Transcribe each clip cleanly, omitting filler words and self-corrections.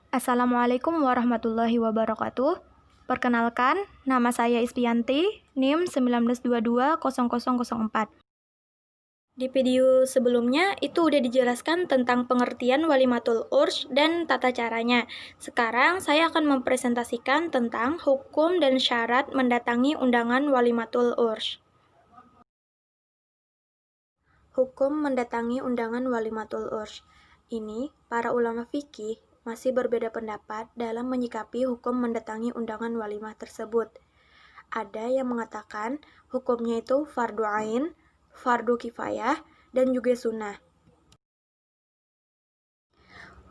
Assalamualaikum warahmatullahi wabarakatuh. Perkenalkan, nama saya Ispianti, NIM 19220004. Di video sebelumnya itu udah dijelaskan tentang pengertian walimatul urs dan tata caranya. Sekarang saya akan mempresentasikan tentang hukum dan syarat mendatangi undangan walimatul urs. Hukum mendatangi undangan walimatul urs. Ini para ulama fikih masih berbeda pendapat dalam menyikapi hukum mendatangi undangan walimah tersebut. Ada yang mengatakan hukumnya itu fardu ain, fardu kifayah, dan juga sunnah.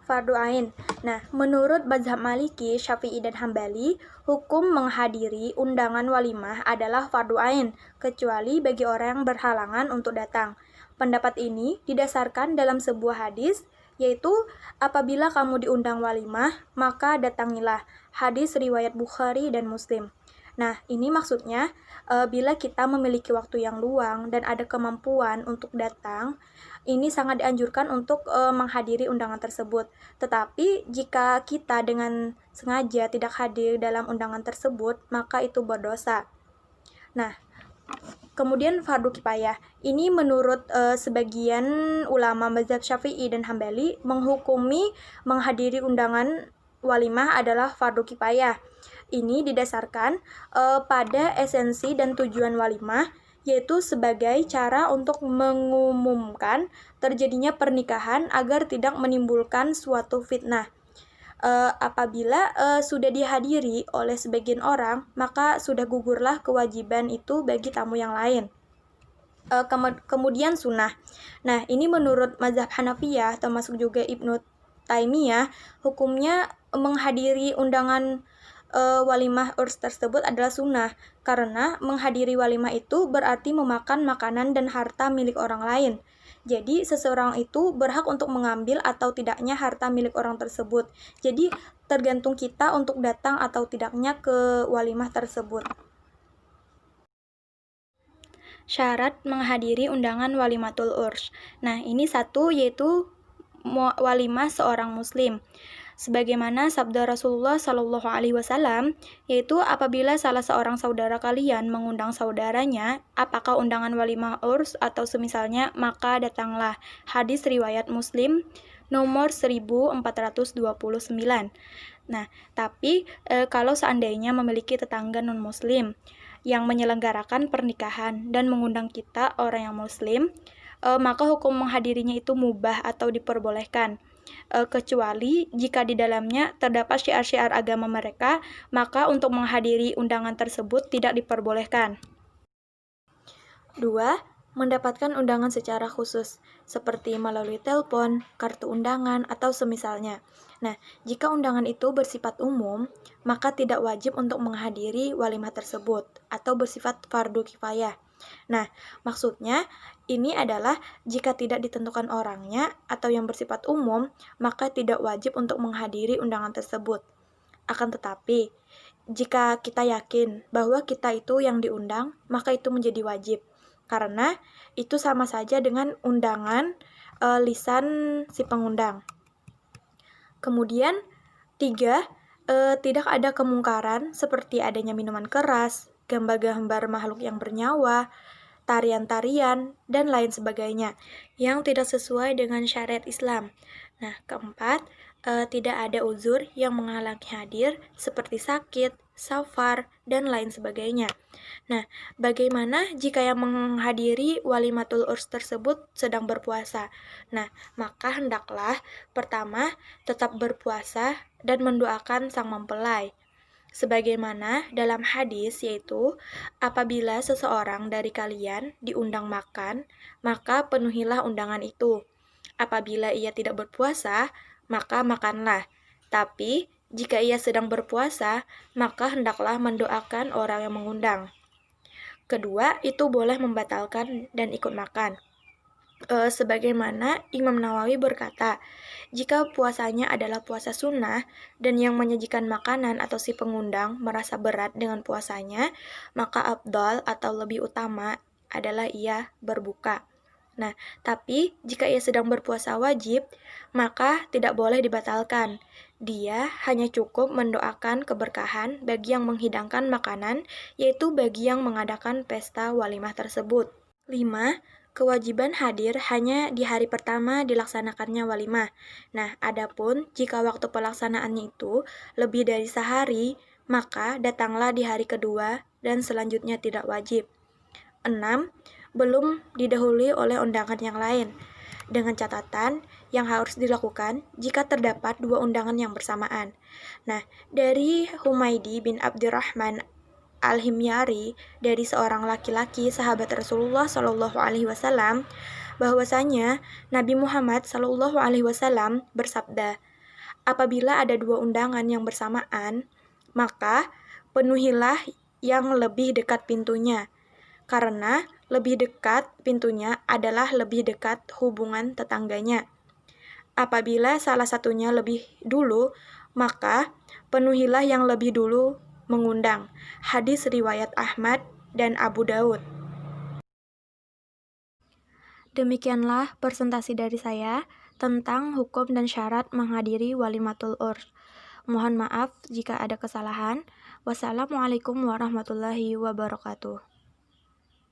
Fardu ain. Nah, menurut mazhab Maliki, Syafi'i, dan Hambali, hukum menghadiri undangan walimah adalah fardu ain, kecuali bagi orang yang berhalangan untuk datang. Pendapat ini didasarkan dalam sebuah hadis, yaitu apabila kamu diundang walimah, maka datangilah. Hadis riwayat Bukhari dan Muslim. Nah, ini maksudnya bila kita memiliki waktu yang luang dan ada kemampuan untuk datang, ini sangat dianjurkan untuk menghadiri undangan tersebut. Tetapi jika kita dengan sengaja tidak hadir dalam undangan tersebut, maka itu berdosa. Nah, kemudian fardu kifayah. Ini menurut sebagian ulama mazhab Syafi'i dan Hambali menghukumi menghadiri undangan walimah adalah fardu kifayah. Ini didasarkan pada esensi dan tujuan walimah, yaitu sebagai cara untuk mengumumkan terjadinya pernikahan agar tidak menimbulkan suatu fitnah. Apabila sudah dihadiri oleh sebagian orang, maka sudah gugurlah kewajiban itu bagi tamu yang lain. Kemudian sunnah. Nah, ini menurut mazhab Hanafiyah, termasuk juga Ibnu Taimiyah, hukumnya menghadiri undangan walimah urs tersebut adalah sunnah, karena menghadiri walimah itu berarti memakan makanan dan harta milik orang lain. Jadi, seseorang itu berhak untuk mengambil atau tidaknya harta milik orang tersebut. Jadi, tergantung kita untuk datang atau tidaknya ke walimah tersebut. Syarat menghadiri undangan walimatul urs. Nah, ini satu, yaitu walimah seorang muslim. Sebagaimana sabda Rasulullah Shallallahu Alaihi Wasallam, yaitu apabila salah seorang saudara kalian mengundang saudaranya, apakah undangan walimah urs atau semisalnya, maka datanglah. Hadis riwayat Muslim nomor 1429. Nah, tapi kalau seandainya memiliki tetangga non-muslim yang menyelenggarakan pernikahan dan mengundang kita orang yang muslim, maka hukum menghadirinya itu mubah atau diperbolehkan. Kecuali jika di dalamnya terdapat syiar-syiar agama mereka, maka untuk menghadiri undangan tersebut tidak diperbolehkan. 2. Mendapatkan undangan secara khusus, seperti melalui telepon, kartu undangan, atau semisalnya. Nah, jika undangan itu bersifat umum, maka tidak wajib untuk menghadiri walimah tersebut, atau bersifat fardu kifayah. Nah, maksudnya ini adalah jika tidak ditentukan orangnya atau yang bersifat umum, maka tidak wajib untuk menghadiri undangan tersebut. Akan tetapi, jika kita yakin bahwa kita itu yang diundang, maka itu menjadi wajib. Karena itu sama saja dengan undangan lisan si pengundang. Kemudian, 3. Tidak ada kemungkaran seperti adanya minuman keras, gambar-gambar makhluk yang bernyawa, tarian-tarian, dan lain sebagainya yang tidak sesuai dengan syariat Islam. Nah, 4. Tidak ada uzur yang menghalangi hadir seperti sakit, safar, dan lain sebagainya. Nah, bagaimana jika yang menghadiri walimatul urs tersebut sedang berpuasa? Nah, maka hendaklah pertama tetap berpuasa dan mendoakan sang mempelai. Sebagaimana dalam hadis, yaitu apabila seseorang dari kalian diundang makan, maka penuhilah undangan itu. Apabila ia tidak berpuasa, maka makanlah. Tapi jika ia sedang berpuasa, maka hendaklah mendoakan orang yang mengundang. Kedua, itu boleh membatalkan dan ikut makan. Sebagaimana Imam Nawawi berkata, jika puasanya adalah puasa sunnah dan yang menyajikan makanan atau si pengundang merasa berat dengan puasanya, maka afdal atau lebih utama adalah ia berbuka. Nah, tapi jika ia sedang berpuasa wajib, maka tidak boleh dibatalkan. Dia hanya cukup mendoakan keberkahan bagi yang menghidangkan makanan, yaitu bagi yang mengadakan pesta walimah tersebut. 5. Kewajiban hadir hanya di hari pertama dilaksanakannya walimah. Nah, adapun jika waktu pelaksanaannya itu lebih dari sehari, maka datanglah di hari kedua dan selanjutnya tidak wajib. 6. Belum didahului oleh undangan yang lain. Dengan catatan yang harus dilakukan jika terdapat dua undangan yang bersamaan. Nah, dari Humaydi bin Abdurrahman Al-Himyari, dari seorang laki-laki sahabat Rasulullah Shallallahu Alaihi Wasallam, bahwasanya Nabi Muhammad Shallallahu Alaihi Wasallam bersabda, apabila ada dua undangan yang bersamaan, maka penuhilah yang lebih dekat pintunya, karena lebih dekat pintunya adalah lebih dekat hubungan tetangganya. Apabila salah satunya lebih dulu, maka penuhilah yang lebih dulu mengundang. Hadis riwayat Ahmad dan Abu Daud. Demikianlah presentasi dari saya tentang hukum dan syarat menghadiri walimatul urs. Mohon maaf jika ada kesalahan. Wassalamualaikum warahmatullahi wabarakatuh.